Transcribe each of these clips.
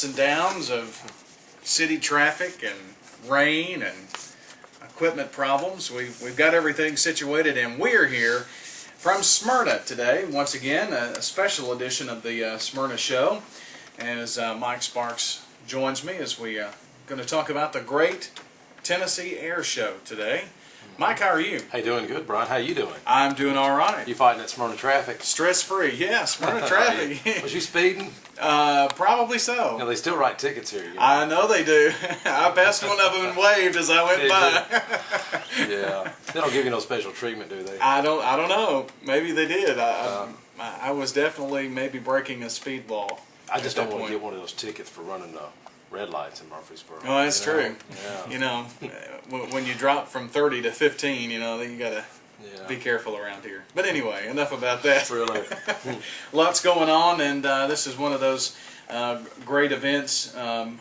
ups and downs of city traffic and rain and equipment problems. We've got everything situated, and we're here from Smyrna today. Once again, a special edition of the Smyrna Show, as Mike Sparks joins me as we going to talk about the Great Tennessee Air Show today. Mike, how are you? Hey, doing good, Brian. How you doing? I'm doing all right. You fighting that Smyrna traffic? Stress-free, yeah, Smyrna traffic. Was you speeding? Probably so. No, they still write tickets here. I know they do. I passed one of them and waved as I went by. Yeah. They don't give you no special treatment, do they? I don't know. Maybe they did. I was definitely maybe breaking a speed law. I just don't want to get one of those tickets for running red lights in Murfreesboro. Oh, that's true. Yeah. You know, when you drop from 30 to 15, you know, then you got to be careful around here. But anyway, enough about that. Really. Lots going on, and this is one of those great events.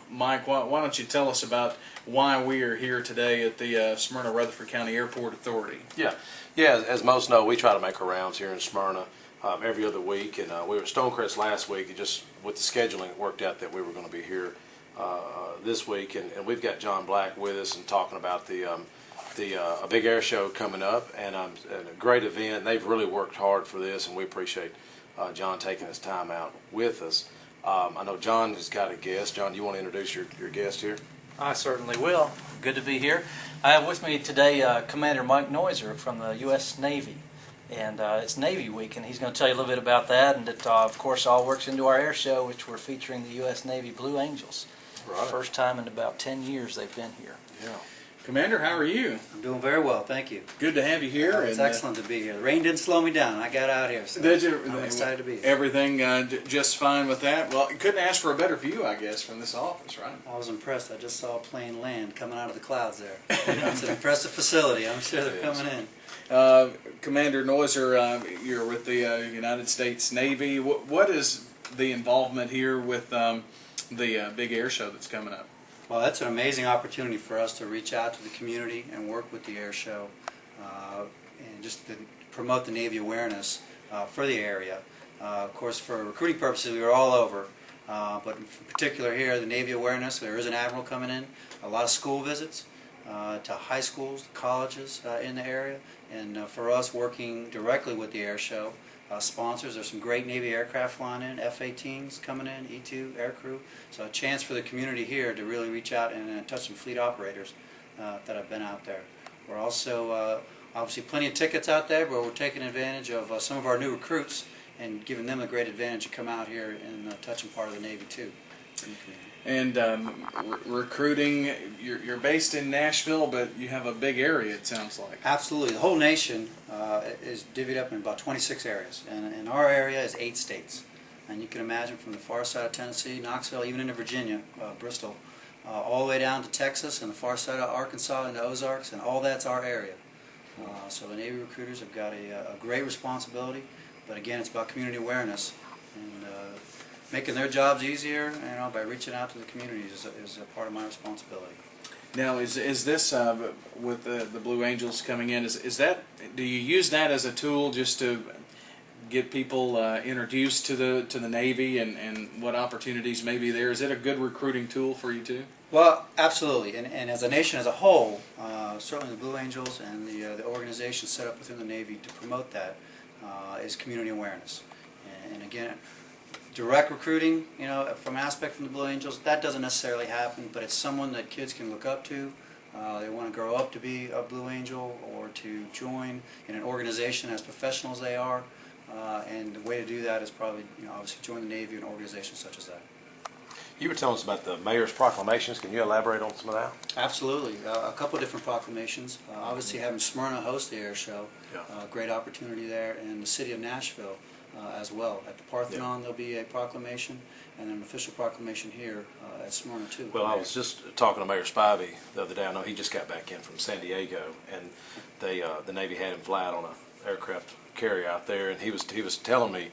Mike, why don't you tell us about why we are here today at the Smyrna Rutherford County Airport Authority? Yeah. As most know, we try to make our rounds here in Smyrna every other week, and we were at Stonecrest last week. It just, with the scheduling, it worked out that we were going to be here this week, and we've got John Black with us and talking about a big air show coming up, and a great event. They've really worked hard for this, and we appreciate John taking his time out with us. I know John has got a guest. John, do you want to introduce your guest here? I certainly will. Good to be here. I have with me today Commander Mike Neuser from the U.S. Navy, and it's Navy Week, and he's going to tell you a little bit about that, and it, of course, all works into our air show, which we're featuring the U.S. Navy Blue Angels. Right. First time in about 10 years they've been here. Yeah. Commander, how are you? I'm doing very well, thank you. Good to have you here. It's excellent to be here. The rain didn't slow me down. I got out here, so Did you? I'm excited to be here. Everything just fine with that? Well, you couldn't ask for a better view, I guess, from this office, right? I was impressed. I just saw a plane land coming out of the clouds there. It's an impressive facility. I'm sure they're coming in. Commander Neuser, you're with the United States Navy. What is the involvement here with the big air show that's coming up? Well, that's an amazing opportunity for us to reach out to the community and work with the air show and just to promote the Navy awareness for the area. Of course, for recruiting purposes, we were all over, but in particular here, the Navy awareness. There is an admiral coming in, a lot of school visits to high schools, colleges in the area, and for us working directly with the air show. Sponsors, there's some great Navy aircraft flying in, F-18s coming in, E-2 aircrew. So a chance for the community here to really reach out and touch some fleet operators that have been out there. We're also obviously plenty of tickets out there, but we're taking advantage of some of our new recruits and giving them a great advantage to come out here and touch part of the Navy too. And recruiting, you're based in Nashville, but you have a big area, it sounds like. Absolutely. The whole nation is divvied up in about 26 areas, and our area is 8 states. And you can imagine from the far side of Tennessee, Knoxville, even into Virginia, Bristol, all the way down to Texas and the far side of Arkansas and the Ozarks, and all that's our area. So the Navy recruiters have got a great responsibility, but again, it's about community awareness. And making their jobs easier, by reaching out to the communities is a part of my responsibility. Now, is this with the Blue Angels coming in? Is that, do you use that as a tool just to get people introduced to the Navy and what opportunities may be there? Is it a good recruiting tool for you too? Well, absolutely, and as a nation as a whole, certainly the Blue Angels and the organization set up within the Navy to promote that is community awareness, and again. Direct recruiting, from aspect from the Blue Angels, that doesn't necessarily happen, but it's someone that kids can look up to. They want to grow up to be a Blue Angel or to join in an organization as professional as they are, and the way to do that is probably, obviously join the Navy and organizations such as that. You were telling us about the mayor's proclamations. Can you elaborate on some of that? Absolutely. A couple of different proclamations. Obviously having Smyrna host the air show, great opportunity there, and the city of Nashville as well. At the Parthenon there'll be a proclamation, and an official proclamation here at Smyrna too. Well, I was just talking to Mayor Spivey the other day. I know he just got back in from San Diego, and the Navy had him fly out on an aircraft carrier out there, and he was telling me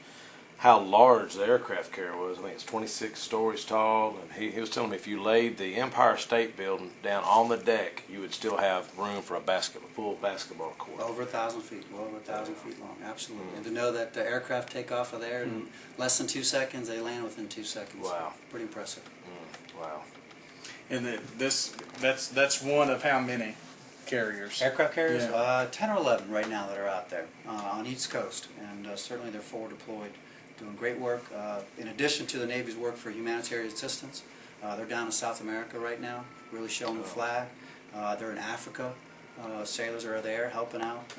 how large the aircraft carrier was. I think it's 26 stories tall, and he was telling me if you laid the Empire State Building down on the deck, you would still have room for a full basketball court. Over 1,000 feet, well over 1,000 feet long, absolutely. And to know that the aircraft take off of there in less than 2 seconds, they land within 2 seconds. Wow. Pretty impressive. Wow. And that's one of how many carriers? Aircraft carriers, Yeah. 10 or 11 right now that are out there on East Coast, and certainly they're forward deployed, doing great work. In addition to the Navy's work for humanitarian assistance, they're down in South America right now, really showing the flag. They're in Africa. Sailors are there helping out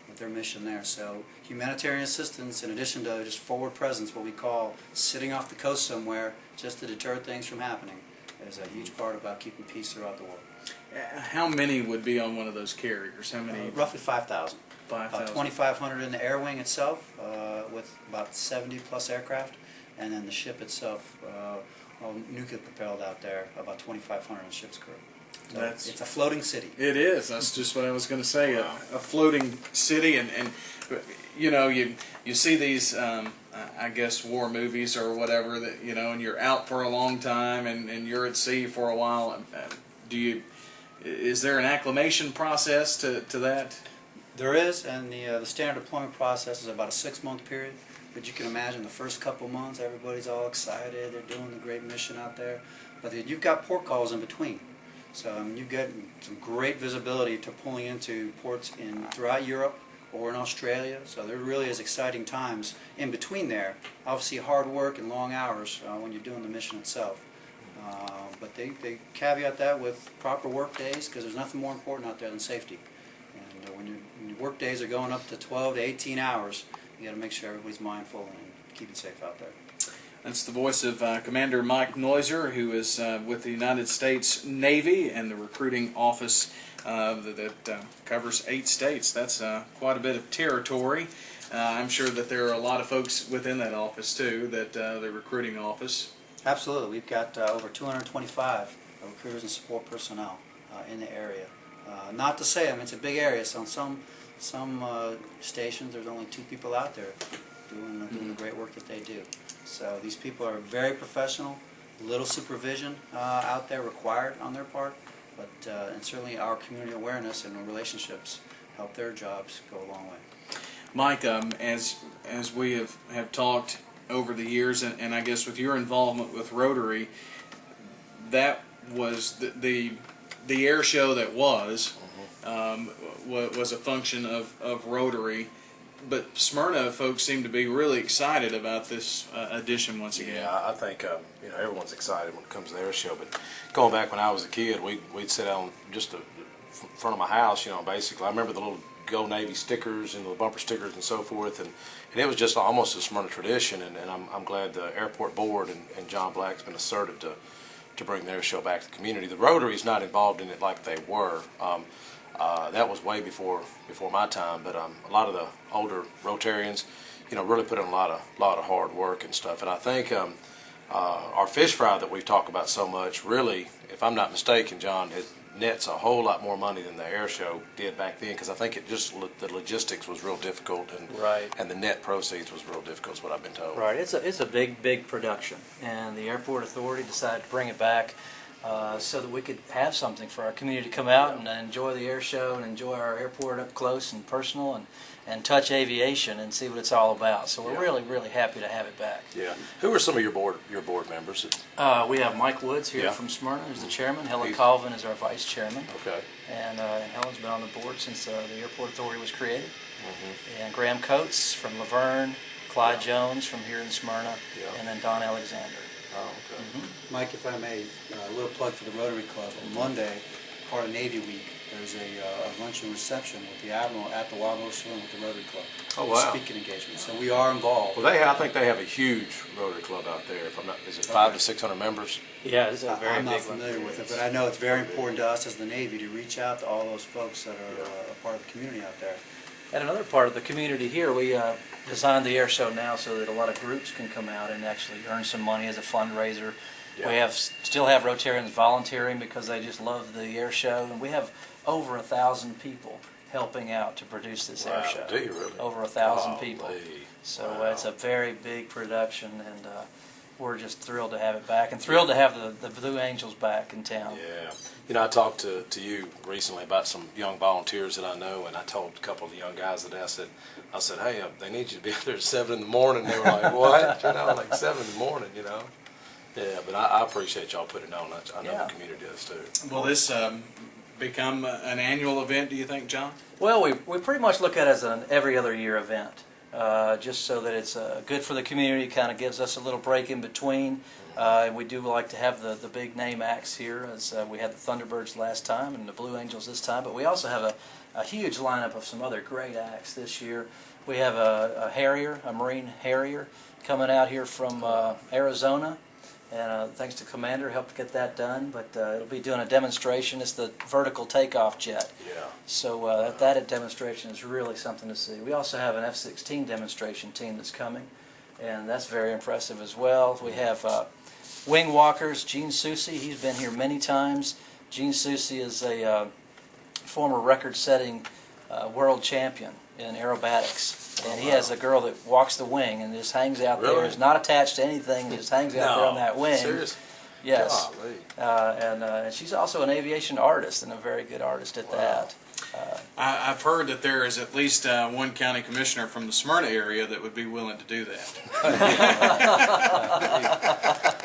with their mission there. So humanitarian assistance, in addition to just forward presence, what we call sitting off the coast somewhere just to deter things from happening, is a huge part about keeping peace throughout the world. How many would be on one of those carriers? How many? Roughly 5,000. 5,000. About 2,500 in the air wing itself, with about 70 plus aircraft, and then the ship itself, all nuclear propelled out there, about 2,500 in the ship's crew. So it's a floating city. It is. That's just what I was going to say. A floating city, and you know, you see these, I guess, war movies or whatever that, you know, and you're out for a long time, and you're at sea for a while. Is there an acclimation process to that? There is, and the standard deployment process is about a 6-month period. But you can imagine the first couple months, everybody's all excited. They're doing the great mission out there. But you've got port calls in between. So you get some great visibility to pulling into ports throughout Europe or in Australia. So there really is exciting times in between there. Obviously hard work and long hours when you're doing the mission itself. But they caveat that with proper work days, because there's nothing more important out there than safety. And when your work days are going up to 12 to 18 hours, you got to make sure everybody's mindful and keep it safe out there. That's the voice of Commander Mike Neuser, who is with the United States Navy and the recruiting office that covers 8 states. That's quite a bit of territory. I'm sure that there are a lot of folks within that office too, that the recruiting office. Absolutely. We've got over 225 recruiters and support personnel in the area. Not to say, I mean, it's a big area, so on some stations there's only 2 people out there doing the great work that they do. So these people are very professional, little supervision out there required on their part, but and certainly our community awareness and relationships help their jobs go a long way. Mike, as we have talked over the years, and I guess with your involvement with Rotary, that was the air show that was a function of Rotary. But Smyrna folks seem to be really excited about this addition once again. Yeah, I think you know, everyone's excited when it comes to the air show. But going back when I was a kid, we'd sit on just the front of my house, you know, basically. I remember the little Go Navy stickers and the bumper stickers and so forth, and it was just almost a Smyrna tradition. And I'm glad the airport board and John Black's been assertive to bring their show back to the community. The Rotary's not involved in it like they were. That was way before my time, but a lot of the older Rotarians, you know, really put in a lot of hard work and stuff. And I think our fish fry that we've talked about so much, really, if I'm not mistaken, John, it nets a whole lot more money than the air show did back then, because I think it just the logistics was real difficult, and the net proceeds was real difficult, is what I've been told. Right, it's a big production, and the airport authority decided to bring it back so that we could have something for our community to come out and enjoy the air show and enjoy our airport up close and personal, and touch aviation and see what it's all about. So we're really happy to have it back. Yeah. Who are some of your board members? We have Mike Woods here from Smyrna, who's the chairman. Helen Colvin is our vice chairman. Okay. And Helen's been on the board since the airport authority was created. And Graham Coates from Laverne, Clyde Jones from here in Smyrna, and then Don Alexander. Oh, okay. Mike, if I may, a little plug for the Rotary Club. On Monday, part of Navy Week, there's a luncheon reception with the Admiral at the Wild Rose Saloon with the Rotary Club. Oh, wow. Speaking engagement. So we are involved. Well, I think they have a huge Rotary Club out there. If I'm not, is it 500 to 600 members? Yeah, it's a very I'm not big familiar with it, but I know it's very important to us as the Navy to reach out to all those folks that are a part of the community out there. And another part of the community here, we designed the air show now so that a lot of groups can come out and actually earn some money as a fundraiser. Yeah. We still have Rotarians volunteering because they just love the air show, and we have over 1,000 people helping out to produce this air show. Do you really? Over 1,000 people. Golly. So Wow. it's a very big production, and we're just thrilled to have it back, and thrilled to have the Blue Angels back in town. Yeah. You know, I talked to you recently about some young volunteers that I know, and I told a couple of the young guys that I said, hey, they need you to be out there at 7 in the morning. They were like, what? You know, like 7 in the morning, you know? Yeah, but I appreciate y'all putting it on. I know the community does too. Will this become an annual event, do you think, John? Well, we pretty much look at it as an every other year event, just so that it's good for the community, kind of gives us a little break in between. And we do like to have the big name acts here, as we had the Thunderbirds last time and the Blue Angels this time, but we also have a huge lineup of some other great acts this year. We have a Harrier, a Marine Harrier, coming out here from Arizona. And thanks to Commander, helped get that done. But it'll be doing a demonstration. It's the vertical takeoff jet. Yeah. So that demonstration is really something to see. We also have an F-16 demonstration team that's coming, and that's very impressive as well. We have wing walkers. Gene Soucy, he's been here many times. Gene Soucy is a former record-setting world champion in aerobatics. And he has a girl that walks the wing and just hangs out there. Really? Is not attached to anything. Just hangs out there on that wing. Serious? Yes. Golly. And she's also an aviation artist, and a very good artist at that. I've heard that there is at least one county commissioner from the Smyrna area that would be willing to do that.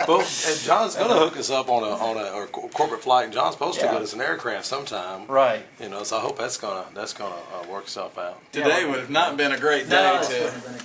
Well, and John's going to hook us up on a corporate flight, and John's supposed to get us an aircraft sometime. Right. You know, so I hope that's gonna work itself out. Today would have not been a great day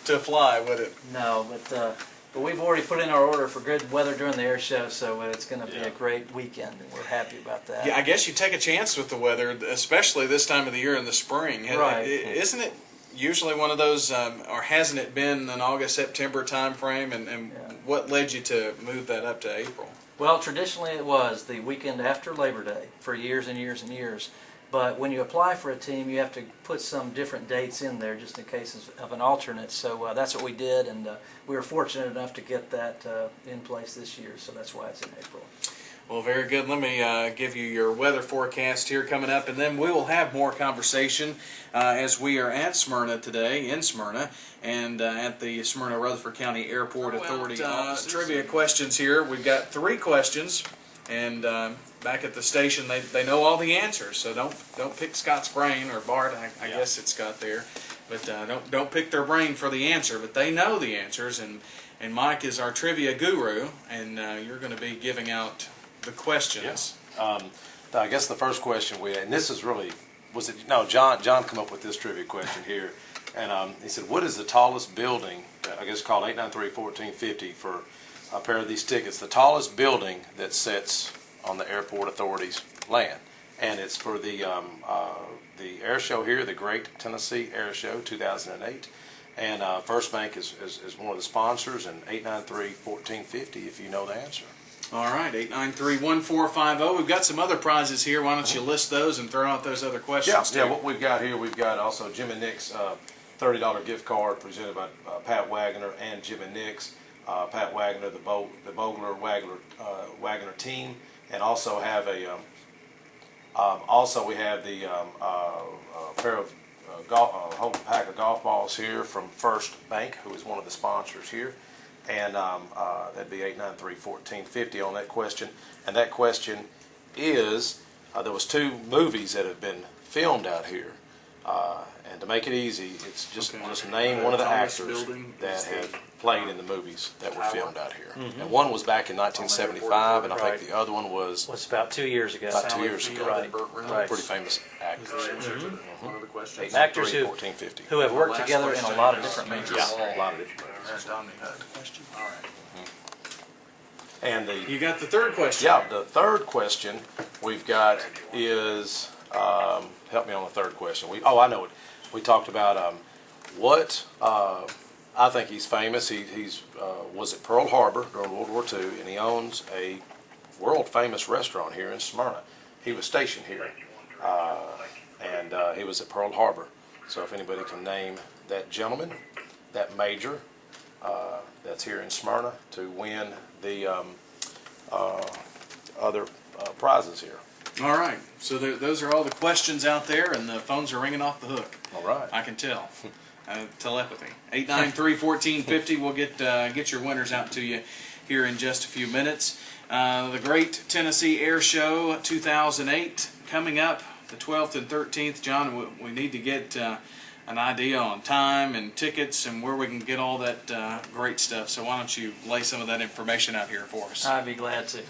to fly, would it? No, but we've already put in our order for good weather during the air show, so it's going to be a great weekend, and we're happy about that. Yeah, I guess you take a chance with the weather, especially this time of the year in the spring. Right. Isn't it usually one of those, or hasn't it been an August, September time frame? And what led you to move that up to April? Well, traditionally it was the weekend after Labor Day for years and years and years. But when you apply for a team, you have to put some different dates in there just in case of an alternate. So that's what we did, and we were fortunate enough to get that in place this year. So that's why it's in April. Well, very good. Let me give you your weather forecast here coming up, and then we will have more conversation as we are at Smyrna today, in Smyrna, and at the Smyrna Rutherford County Airport Authority offices. Trivia questions here. We've got 3 questions, and back at the station, they know all the answers, so don't pick Scott's brain, or Bart, I guess it's Scott there, but don't pick their brain for the answer, but they know the answers, and Mike is our trivia guru, and you're going to be giving out the questions. I guess the first question we had, and this is really, John come up with this trivia question here, and he said, what is the tallest building, I guess called 893-1450 for a pair of these tickets, the tallest building that sits on the Airport Authority's land? And it's for the air show here, the Great Tennessee Air Show 2008. And First Bank is one of the sponsors, and 893-1450 if you know the answer. All right, 893-1450. We've got some other prizes here. Why don't you list those and throw out those other questions? Yeah, what we've got here, we've got also Jim and Nick's $30 gift card presented by Pat Wagner and Jim and Nick's. Pat Wagner, the Vogler Wagner team, and also have we have the pair of whole pack of golf balls here from First Bank, who is one of the sponsors here. And that'd be 893-1450 on that question. And that question is, there was 2 movies that have been filmed out here. And to make it easy, it's just name one of the actors that have played in the movies that were filmed out here. And one was back in 1975, and I think the other one was about 2 years ago. About 2 years ago. Right. Pretty famous actors. Actors who have worked together in a lot of different movies. Yeah, a lot of different movies. All right. And You got the third question. Yeah, the third question we've got is, help me on the third question. I know it. We talked about what I think he's famous. He's was at Pearl Harbor during World War II, and he owns a world famous restaurant here in Smyrna. He was stationed here, and he was at Pearl Harbor. So if anybody can name that gentleman, that major, that's here in Smyrna to win the other prizes here. All right. So those are all the questions out there, and the phones are ringing off the hook. All right. I can tell. Telepathy. 893-1450. We'll get your winners out to you here in just a few minutes. The Great Tennessee Air Show 2008 coming up the 12th and 13th. John, we need to get an idea on time and tickets and where we can get all that great stuff. So why don't you lay some of that information out here for us? I'd be glad to.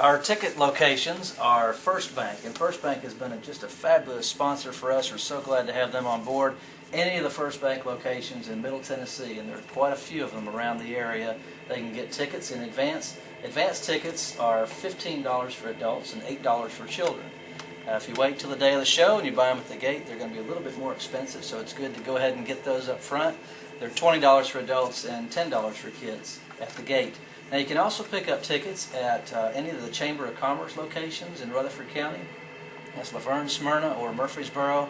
Our ticket locations are First Bank, and First Bank has been just a fabulous sponsor for us. We're so glad to have them on board. Any of the First Bank locations in Middle Tennessee, and there are quite a few of them around the area, they can get tickets in advance. Advance tickets are $15 for adults and $8 for children. If you wait till the day of the show and you buy them at the gate, they're going to be a little bit more expensive, so it's good to go ahead and get those up front. They're $20 for adults and $10 for kids at the gate. Now you can also pick up tickets at any of the Chamber of Commerce locations in Rutherford County. That's Laverne, Smyrna, or Murfreesboro.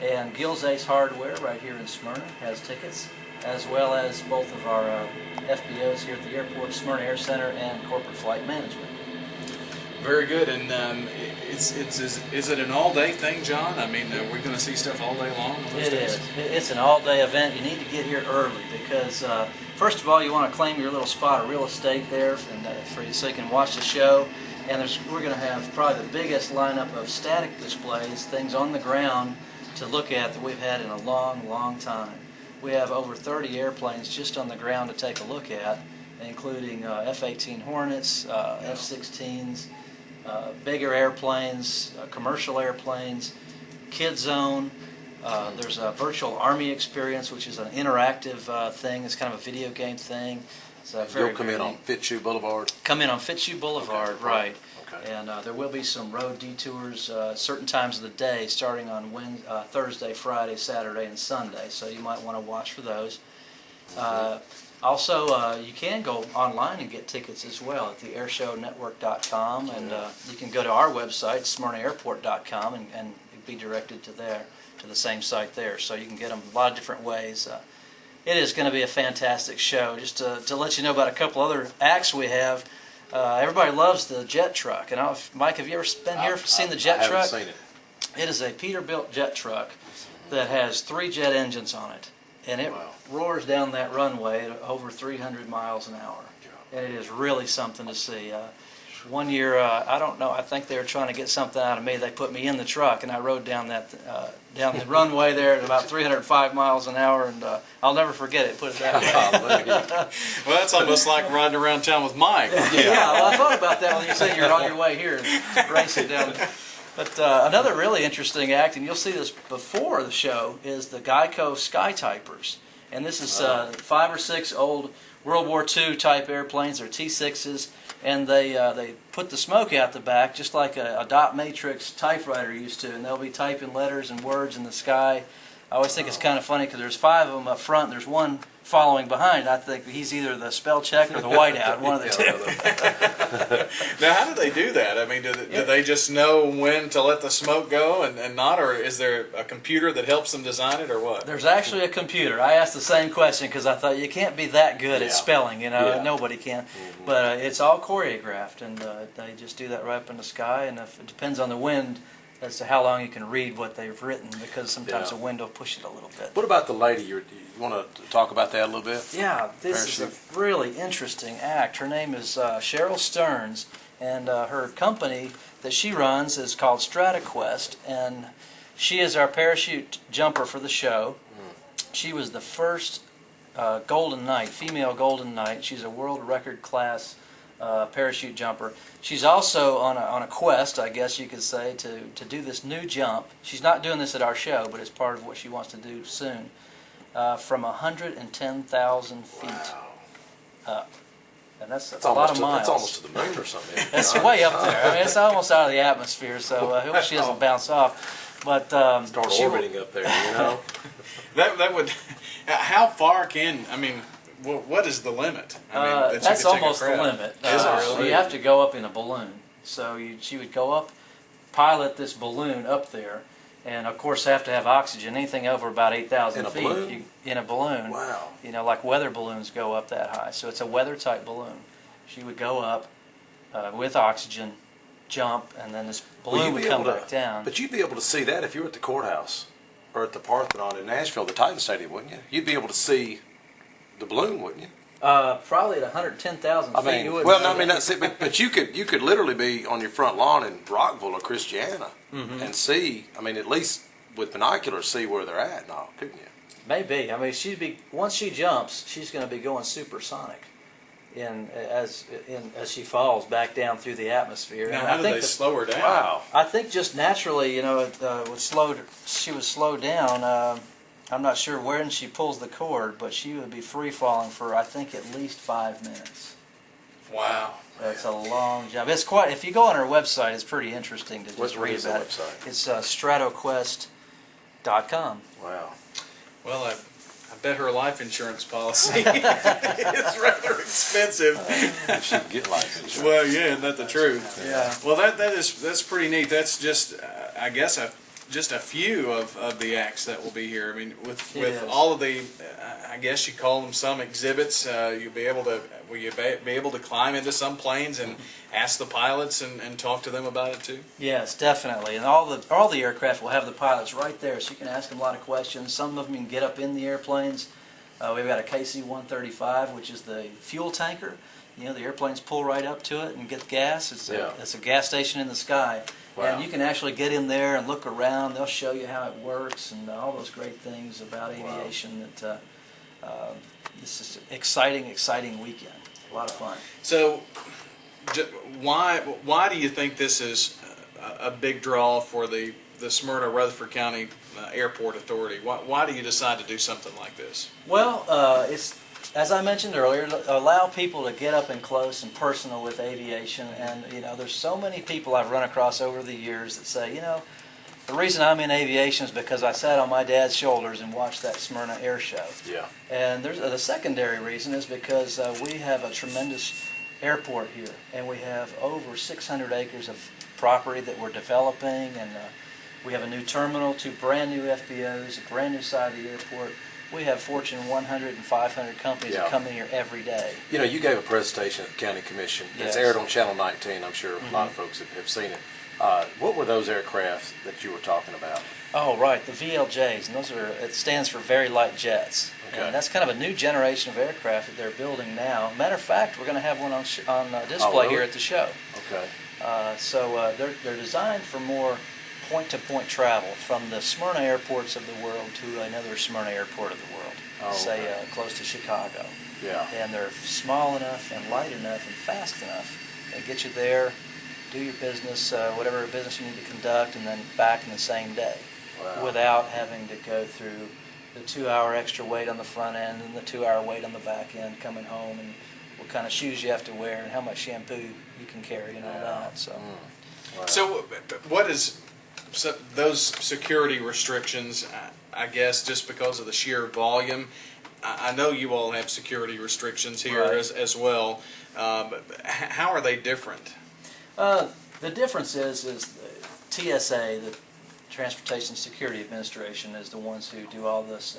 And Gill's Ace Hardware right here in Smyrna has tickets, as well as both of our FBOs here at the airport, Smyrna Air Center and Corporate Flight Management. Very good. And is it an all-day thing, John? I mean, are we going to see stuff all day long? It is. It's an all-day event. You need to get here early because, first of all, you want to claim your little spot of real estate there so you can watch the show. And we're going to have probably the biggest lineup of static displays, things on the ground to look at that we've had in a long, long time. We have over 30 airplanes just on the ground to take a look at, including F-18 Hornets, F-16s, bigger airplanes, commercial airplanes, Kid Zone. There's a virtual Army experience, which is an interactive thing. It's kind of a video game thing. You'll come in on Fitzhugh Boulevard? Come in on Fitzhugh Boulevard, okay. right. Okay. And there will be some road detours certain times of the day, starting on Thursday, Friday, Saturday, and Sunday. So you might want to watch for those. Also, you can go online and get tickets as well at the airshownetwork.com, and you can go to our website, smyrnaairport.com, and be directed to the same site there. So you can get them a lot of different ways. It is going to be a fantastic show. Just to let you know about a couple other acts we have. Everybody loves the jet truck. And Mike, have you ever been here seen the jet truck? I haven't seen it. It is a Peterbilt jet truck that has 3 jet engines on it. And it roars down that runway at over 300 miles an hour. And it is really something to see. One year, I don't know, I think they were trying to get something out of me. They put me in the truck, and I rode down down the runway there at about 305 miles an hour, and I'll never forget it, put it that way. Well, that's almost like riding around town with Mike. Yeah, well, I thought about that when you said you're on your way here and racing down. But another really interesting act, and you'll see this before the show, is the Geico Skytypers. And this is 5 or 6 old World War II type airplanes. They're T-6s, and they put the smoke out the back just like a dot matrix typewriter used to, and they'll be typing letters and words in the sky. I always think it's kind of funny because there's 5 of them up front, and there's one following behind. I think he's either the spell check or the whiteout, one of the two. Now, how do they do that? I mean, do they just know when to let the smoke go and not, or is there a computer that helps them design it, or what? There's actually a computer. I asked the same question because I thought you can't be that good at spelling, nobody can. But it's all choreographed, and they just do that right up in the sky, and if it depends on the wind as to how long you can read what they've written, because sometimes the wind will push it a little bit. What about the lady? You want to talk about that a little bit? Yeah, this is a really interesting act. Her name is Cheryl Stearns, and her company that she runs is called StrataQuest, and she is our parachute jumper for the show. She was the first Golden Knight, female Golden Knight. She's a world record class parachute jumper. She's also on a quest, I guess you could say, to do this new jump. She's not doing this at our show, but it's part of what she wants to do soon. From 110,000 feet up. And that's a lot of miles. That's almost to the moon or something. It's way up there. I mean, it's almost out of the atmosphere, so I hope she doesn't bounce off. But start orbiting up there, That would. How far can, I mean, what is the limit? I mean, that's almost the limit. Is it really? You have to go up in a balloon. So she would go up, pilot this balloon up there, and of course have to have oxygen. Anything over about 8,000 feet balloon? In a balloon. Wow. Like weather balloons go up that high. So it's a weather type balloon. She would go up with oxygen, jump, and then this Well, balloon you'd would be come able to- back down. But you'd be able to see that if you were at the courthouse or at the Parthenon in Nashville, the Titan Stadium, wouldn't you? You'd be able to see the balloon, wouldn't you? Probably at 110,000 feet. I mean, you wouldn't well, know no, I mean that. that's it. But you could literally be on your front lawn in Rockville or Christiana and see. I mean, at least with binoculars, see where they're at and all, couldn't you? Maybe. I mean, once she jumps, she's going to be going supersonic, as she falls back down through the atmosphere. Now, And how I do think they slow her down? Wow. I think just naturally, she was slowed down. I'm not sure when she pulls the cord, but she would be free falling for, I think, at least 5 minutes. Wow. That's a long jump. It's quite. If you go on her website, it's pretty interesting to just What read is the about it. website? It's stratoquest.com. Wow. Well, I bet her life insurance policy is rather expensive. You should get life insurance. Well, yeah, isn't that the truth? Yeah. Well, that's pretty neat. That's just, I guess, just a few of the acts that will be here. I mean, with is. all of the, I guess you call them some exhibits. Will you be able to climb into some planes and ask the pilots and talk to them about it too? Yes, definitely. And all the aircraft will have the pilots right there, so you can ask them a lot of questions. Some of them you can get up in the airplanes. We've got a KC-135, which is the fuel tanker. You know, the airplanes pull right up to it and get gas. It's a gas station in the sky. Wow. And you can actually get in there and look around. They'll show you how it works and all those great things about aviation. That this is an exciting weekend. A lot of fun. So, why do you think this is a big draw for the Smyrna Rutherford County Airport Authority? Why do you decide to do something like this? Well, it's, as I mentioned earlier, allow people to get up and close and personal with aviation. And, there's so many people I've run across over the years that say, the reason I'm in aviation is because I sat on my dad's shoulders and watched that Smyrna Air Show. Yeah. And the secondary reason is because we have a tremendous airport here, and we have over 600 acres of property that we're developing, and we have a new terminal, 2 brand new FBOs, a brand new side of the airport. We have Fortune 100 and 500 companies that come in here every day. You gave a presentation at the County Commission. It's Yes. aired on Channel 19. I'm sure a lot of folks have seen it. What were those aircraft that you were talking about? Oh, right, the VLJs, and it stands for Very Light Jets. Okay. And that's kind of a new generation of aircraft that they're building now. Matter of fact, we're going to have one on display really? here at the show. Okay. So they're designed for more point-to-point travel from the Smyrna airports of the world to another Smyrna airport of the world, say close to Chicago. Yeah. And they're small enough and light enough and fast enough. They get you there, do your business, whatever business you need to conduct, and then back in the same day. Wow. Without having to go through the 2-hour extra wait on the front end and the 2-hour wait on the back end coming home, and what kind of shoes you have to wear and how much shampoo you can carry and all that. So, Wow. So, what is those security restrictions? I guess just because of the sheer volume. I know you all have security restrictions here Right. as well. But how are they different? the difference is the TSA, the Transportation Security Administration, is the ones who do all this,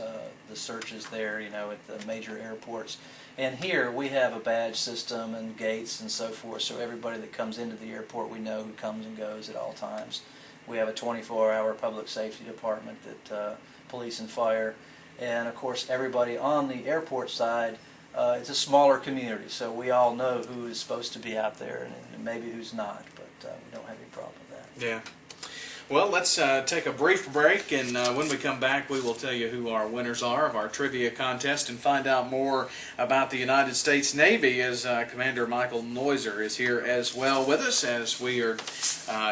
the searches there, at the major airports. And here we have a badge system and gates and so forth, so everybody that comes into the airport, we know who comes and goes at all times. We have a 24-hour public safety department that police and fire, and of course everybody on the airport side. It's a smaller community, so we all know who is supposed to be out there and maybe who's not, but we don't have any problem with that. Yeah. Well, let's take a brief break, and when we come back, we will tell you who our winners are of our trivia contest and find out more about the United States Navy, as Commander Michael Neuser is here as well with us, as we are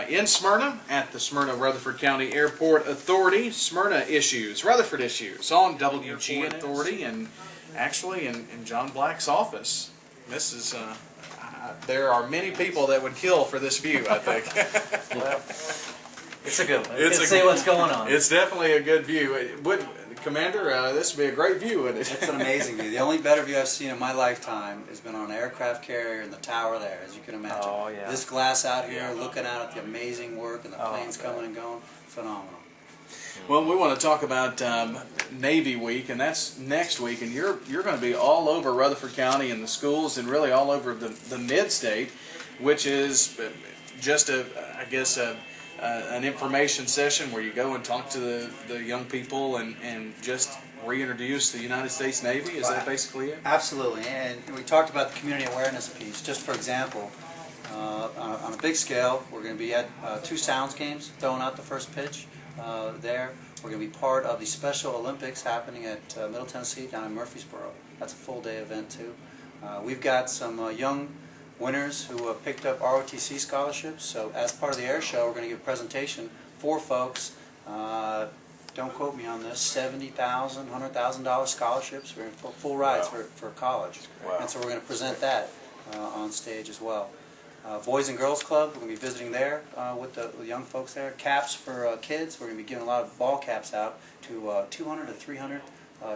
in Smyrna at the Smyrna Rutherford County Airport Authority. Smyrna Issues, Rutherford Issues on WGNS Authority, and actually in John Black's office. This is there are many people that would kill for this view, I think. Well, it's a good one. You can see what's going on. It's definitely a good view. Commander, this would be a great view, wouldn't it? It's an amazing view. The only better view I've seen in my lifetime has been on an aircraft carrier in the tower there, as you can imagine. Oh, yeah. This glass out here, looking out at the amazing work and the planes man. coming and going, phenomenal. Well, we want to talk about Navy Week, and that's next week, and you're going to be all over Rutherford County and the schools, and really all over the mid-state, which is just I guess an information session where you go and talk to the young people and just reintroduce the United States Navy? Is that basically it? Absolutely, and we talked about the community awareness piece. Just for example, on a big scale, we're going to be at 2 Sounds games, throwing out the first pitch there. We're going to be part of the Special Olympics happening at Middle Tennessee down in Murfreesboro. That's a full-day event too. We've got some young winners who have picked up ROTC scholarships. So as part of the air show, we're going to give a presentation for folks. Don't quote me on this, $70,000, $100,000 scholarships for full rides for college. Wow. And so we're going to present that on stage as well. Boys and Girls Club, we're going to be visiting there with the young folks there. Caps for kids, we're going to be giving a lot of ball caps out to 200 to 300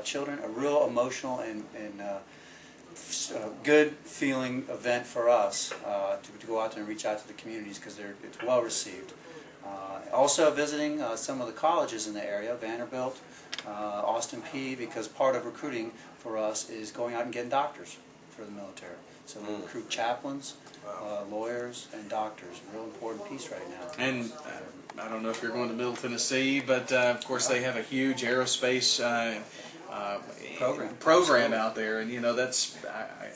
children. A real emotional and good feeling event for us to go out there and reach out to the communities because it's well received. Also visiting some of the colleges in the area, Vanderbilt, Austin P, because part of recruiting for us is going out and getting doctors for the military. So we recruit chaplains, lawyers, and doctors. A real important piece right now. And I don't know if you're going to Middle Tennessee, but of course they have a huge aerospace program out there, and you know that's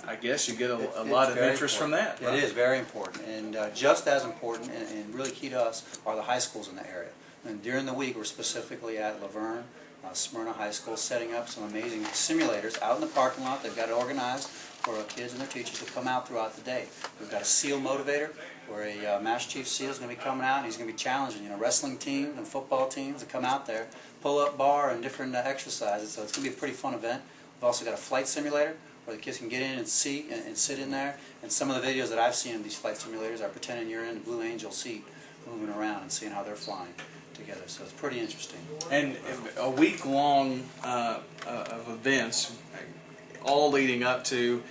I guess you get a lot of interest from that. It is very important, and just as important and really key to us are the high schools in the area. And during the week we're specifically at Laverne, Smyrna High School, setting up some amazing simulators out in the parking lot. They've got it organized for kids and their teachers to come out throughout the day. We've got a SEAL motivator where a Master Chief SEAL is going to be coming out and he's going to be challenging wrestling teams and football teams to come out there, pull-up bar and different exercises. So it's going to be a pretty fun event. We've also got a flight simulator where the kids can get in and see and sit in there. And some of the videos that I've seen of these flight simulators are pretending you're in the Blue Angel seat, moving around and seeing how they're flying together. So it's pretty interesting. And a week long of events, all leading up to,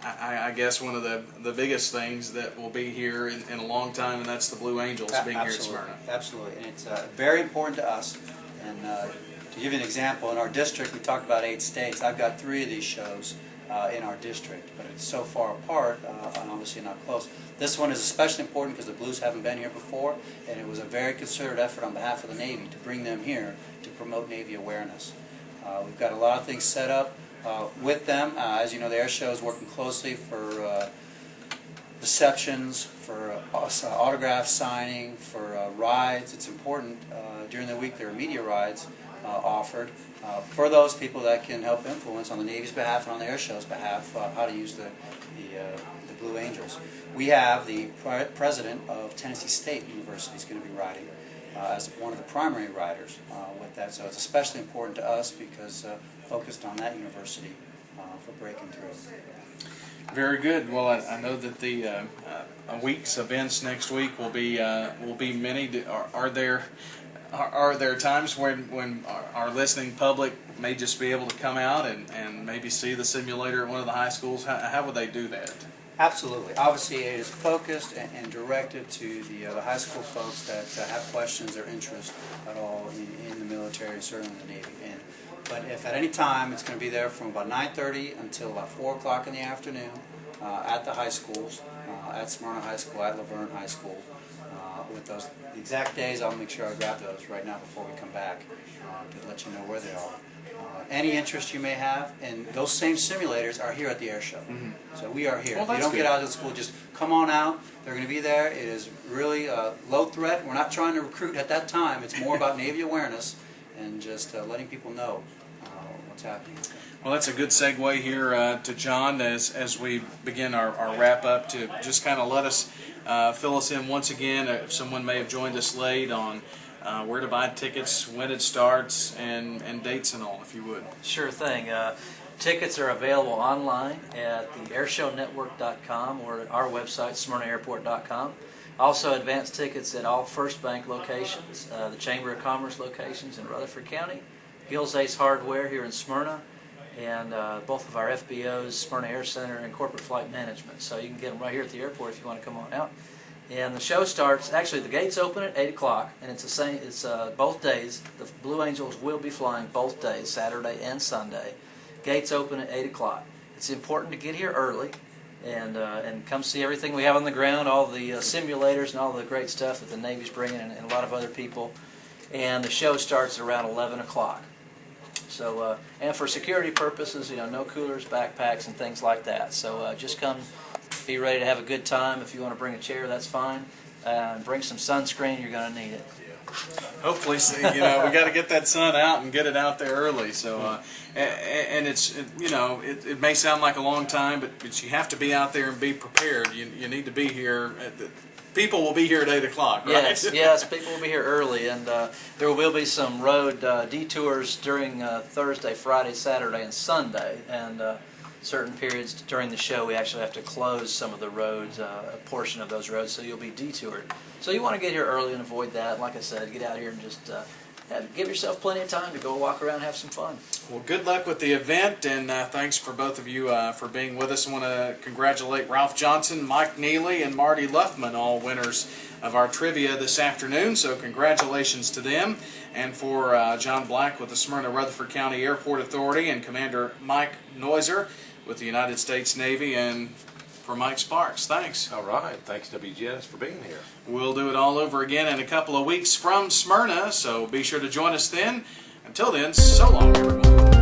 I guess, one of the biggest things that will be here in a long time, and that's the Blue Angels being here at Smyrna. Absolutely, and it's very important to us. And to give you an example, in our district, we talked about 8 states. I've got 3 of these shows in our district, but it's so far apart and obviously not close. This one is especially important because the Blues haven't been here before, and it was a very concerted effort on behalf of the Navy to bring them here to promote Navy awareness. We've got a lot of things set up with them. As you know, the air show is working closely for receptions, for autograph signing, for rides. It's important. During the week there are media rides offered for those people that can help influence on the Navy's behalf and on the air show's behalf how to use the Blue Angels. We have the president of Tennessee State University is going to be riding as one of the primary riders with that. So it's especially important to us because focused on that university for breaking through. Very good. Well, I know that the a week's events next week will be many. Are there times when our listening public may just be able to come out and maybe see the simulator at one of the high schools? How would they do that? Absolutely. Obviously, it is focused and directed to the high school folks that have questions or interest at all in the military and certainly the Navy. But if at any time, it's going to be there from about 9:30 until about 4 o'clock in the afternoon at the high schools, at Smyrna High School, at Laverne High School. With the exact days, I'll make sure I grab those right now before we come back to let you know where they are. Any interest you may have, and those same simulators are here at the air show. Mm-hmm. So we are here. Well, if you don't get out of the school, just come on out. They're going to be there. It is really low threat. We're not trying to recruit at that time. It's more about Navy awareness and just letting people know what's happening. Well, that's a good segue here to John as we begin our wrap up to just kind of let us fill us in once again. If someone may have joined us late on where to buy tickets, when it starts, and dates and all, if you would. Sure thing. Tickets are available online at the airshownetwork.com or at our website, smyrnaairport.com. Also, advanced tickets at all First Bank locations, the Chamber of Commerce locations in Rutherford County, Gills Ace Hardware here in Smyrna, and both of our FBOs, Smyrna Air Center and Corporate Flight Management. So you can get them right here at the airport if you want to come on out. And the show starts, actually the gates open at 8 o'clock, and it's the same. It's both days. The Blue Angels will be flying both days, Saturday and Sunday. Gates open at 8 o'clock. It's important to get here early. and come see everything we have on the ground, all the simulators and all the great stuff that the Navy's bringing, and a lot of other people. And the show starts at around 11 o'clock. So, and for security purposes, no coolers, backpacks, and things like that. So just come, be ready to have a good time. If you want to bring a chair, that's fine. Bring some sunscreen, you're going to need it. Hopefully, we got to get that sun out and get it out there early. So, and it's it may sound like a long time, but you have to be out there and be prepared. You need to be here. People will be here at 8 o'clock, right? Yes, people will be here early, and there will be some road detours during Thursday, Friday, Saturday, and Sunday, and certain periods during the show we actually have to close some of the roads, a portion of those roads, so you'll be detoured. So you want to get here early and avoid that. Like I said, get out here and just give yourself plenty of time to go walk around and have some fun. Well, good luck with the event, and thanks for both of you for being with us. I want to congratulate Ralph Johnson, Mike Neely, and Marty Luffman, all winners of our trivia this afternoon, so congratulations to them. And for John Black with the Smyrna Rutherford County Airport Authority, and Commander Mike Neuser with the United States Navy, and for Mike Sparks, thanks. All right. Thanks, WGNS, for being here. We'll do it all over again in a couple of weeks from Smyrna, so be sure to join us then. Until then, so long, everyone.